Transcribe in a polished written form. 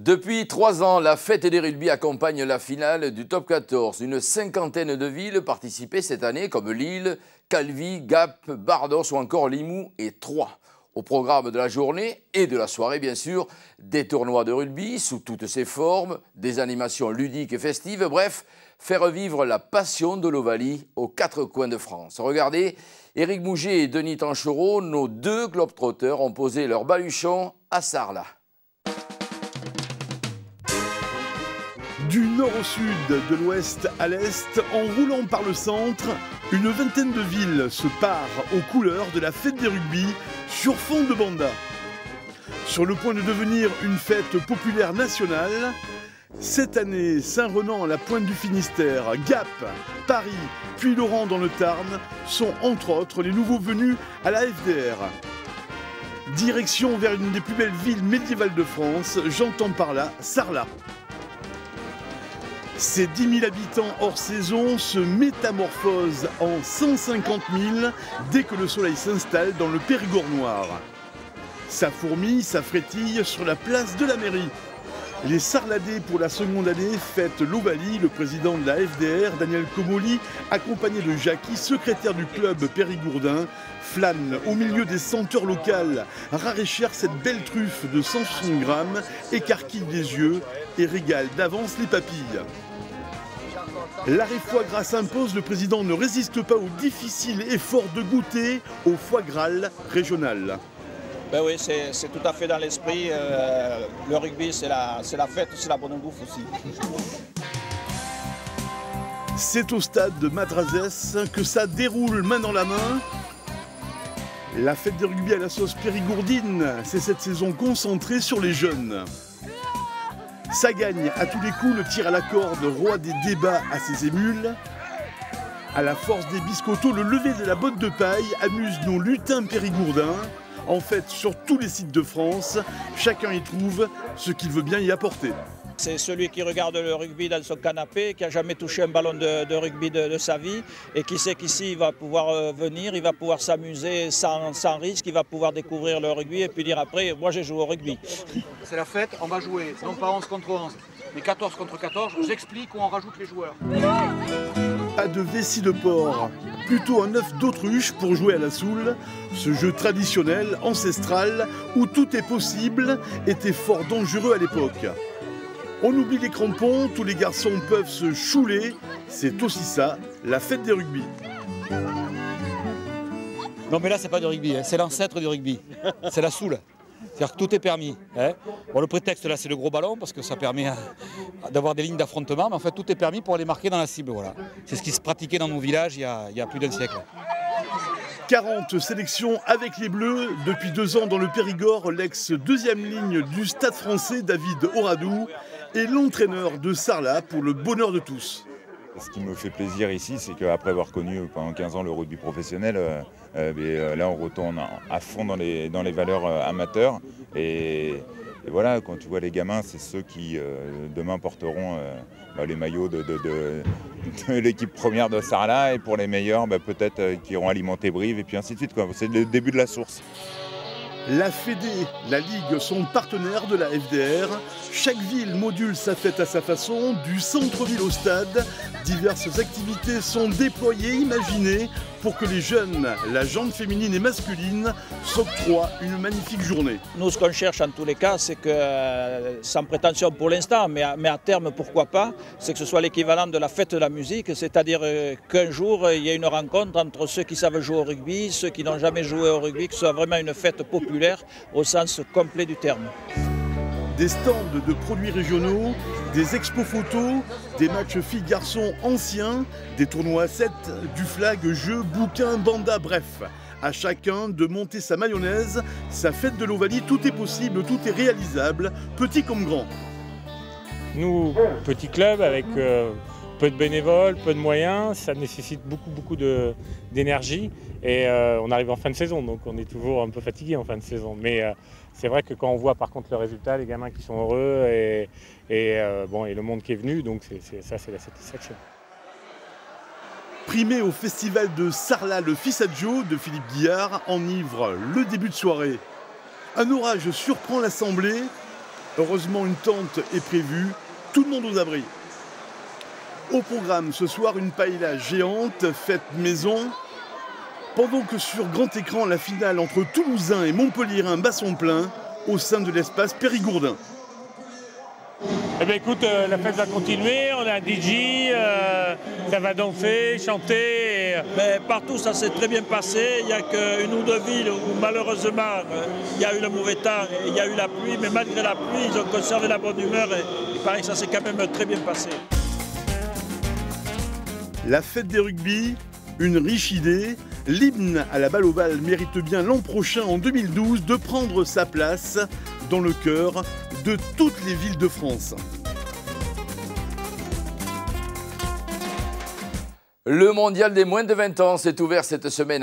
Depuis 3 ans, la fête des rugby accompagne la finale du Top 14. Une cinquantaine de villes participaient cette année, comme Lille, Calvi, Gap, Bardos ou encore Limoux et Troyes. Au programme de la journée et de la soirée, bien sûr, des tournois de rugby sous toutes ses formes, des animations ludiques et festives, bref, faire vivre la passion de l'Ovalie aux 4 coins de France. Regardez, Éric Mouget et Denis Tanchereau, nos 2 globetrotters, ont posé leur baluchon à Sarlat. Du nord au sud, de l'ouest à l'est, en roulant par le centre, une vingtaine de villes se parent aux couleurs de la fête des rugby sur fond de banda. Sur le point de devenir une fête populaire nationale, cette année, Saint-Renan à la pointe du Finistère, Gap, Paris, puis Laurent dans le Tarn sont entre autres les nouveaux venus à la FDR. Direction vers une des plus belles villes médiévales de France, j'entends par là Sarlat. Ces 10 000 habitants hors saison se métamorphosent en 150 000 dès que le soleil s'installe dans le Périgord noir. Ça fourmille, ça frétille sur la place de la mairie. Les Sarladais pour la seconde année fêtent l'Ovalie. Le président de la FDR, Daniel Comolli, accompagné de Jackie, secrétaire du club périgourdin, flâne au milieu des senteurs locales, raréchère cette belle truffe de 160 grammes, écarquille les yeux et régale d'avance les papilles. L'arrêt foie gras s'impose, le président ne résiste pas au difficile effort de goûter au foie gras régional. Ben oui, c'est tout à fait dans l'esprit. Le rugby, c'est la fête, c'est la bonne bouffe aussi. C'est au stade de Madrazès que ça déroule main dans la main. La fête des rugby à la sauce périgourdine, c'est cette saison concentrée sur les jeunes. Ça gagne à tous les coups, le tir à la corde, roi des débats à ses émules. À la force des biscottos, le lever de la botte de paille amuse nos lutins périgourdins. En fait, sur tous les sites de France, chacun y trouve ce qu'il veut bien y apporter. C'est celui qui regarde le rugby dans son canapé, qui n'a jamais touché un ballon de rugby de sa vie et qui sait qu'ici il va pouvoir venir, il va pouvoir s'amuser sans risque, il va pouvoir découvrir le rugby et puis dire après, moi j'ai joué au rugby. C'est la fête, on va jouer, non pas 11 contre 11, mais 14 contre 14, je vous explique où on rajoute les joueurs. Pas de vessie de porc, plutôt un œuf d'autruche pour jouer à la soule. Ce jeu traditionnel, ancestral, où tout est possible, était fort dangereux à l'époque. On oublie les crampons, tous les garçons peuvent se chouler. C'est aussi ça, la fête des rugby. Non mais là c'est pas du rugby, hein. C'est l'ancêtre du rugby. C'est la soule. C'est-à-dire que tout est permis. Hein. Bon, le prétexte là c'est le gros ballon parce que ça permet d'avoir des lignes d'affrontement, mais en fait tout est permis pour aller marquer dans la cible. Voilà. C'est ce qui se pratiquait dans nos villages il y a plus d'un siècle. 40 sélections avec les Bleus. Depuis 2 ans dans le Périgord, l'ex-deuxième ligne du Stade français, David Oradou, est l'entraîneur de Sarlat pour le bonheur de tous. Ce qui me fait plaisir ici, c'est qu'après avoir connu pendant 15 ans le rugby professionnel, là on retourne à fond dans les valeurs amateurs. Et voilà, quand tu vois les gamins, c'est ceux qui demain porteront les maillots de l'équipe première de Sarlat. Et pour les meilleurs, peut-être qui iront alimenter Brive et puis ainsi de suite. C'est le début de la source. La Fédé, la Ligue sont partenaires de la FDR. Chaque ville module sa fête à sa façon, du centre-ville au stade. Diverses activités sont déployées, imaginées, pour que les jeunes, la gente féminine et masculine, s'octroient une magnifique journée. Nous, ce qu'on cherche en tous les cas, c'est que, sans prétention pour l'instant, mais à terme, pourquoi pas, c'est que ce soit l'équivalent de la fête de la musique, c'est-à-dire qu'un jour, il y ait une rencontre entre ceux qui savent jouer au rugby, ceux qui n'ont jamais joué au rugby, que ce soit vraiment une fête populaire au sens complet du terme. Des stands de produits régionaux, des expos photos, des matchs filles-garçons anciens, des tournois à 7, du flag, jeux, bouquins, bandas, bref. À chacun de monter sa mayonnaise, sa fête de l'Ovalie, tout est possible, tout est réalisable, petit comme grand. Nous, petit club avec peu de bénévoles, peu de moyens, ça nécessite beaucoup d'énergie et on arrive en fin de saison, donc on est toujours un peu fatigué en fin de saison. Mais c'est vrai que quand on voit par contre le résultat, les gamins qui sont heureux et le monde qui est venu, donc ça c'est la satisfaction. Primé au festival de Sarlat, le fils à Joe de Philippe Guillard enivre le début de soirée. Un orage surprend l'assemblée. Heureusement, une tente est prévue, tout le monde aux abris. Au programme ce soir, une paella géante, faite maison. Pendant que sur grand écran, la finale entre Toulousains et Montpelliérains bat son plein au sein de l'espace Périgourdin. Eh bien écoute, la fête va continuer, on a un DJ, ça va danser, chanter. Mais partout ça s'est très bien passé, il n'y a qu'une ou deux villes où malheureusement il y a eu le mauvais temps et il y a eu la pluie, mais malgré la pluie ils ont conservé la bonne humeur et il paraît que ça s'est quand même très bien passé. La fête des rugby, une riche idée. L'hymne à la balle ovale mérite bien l'an prochain, en 2012, de prendre sa place dans le cœur de toutes les villes de France. Le mondial des moins de 20 ans s'est ouvert cette semaine.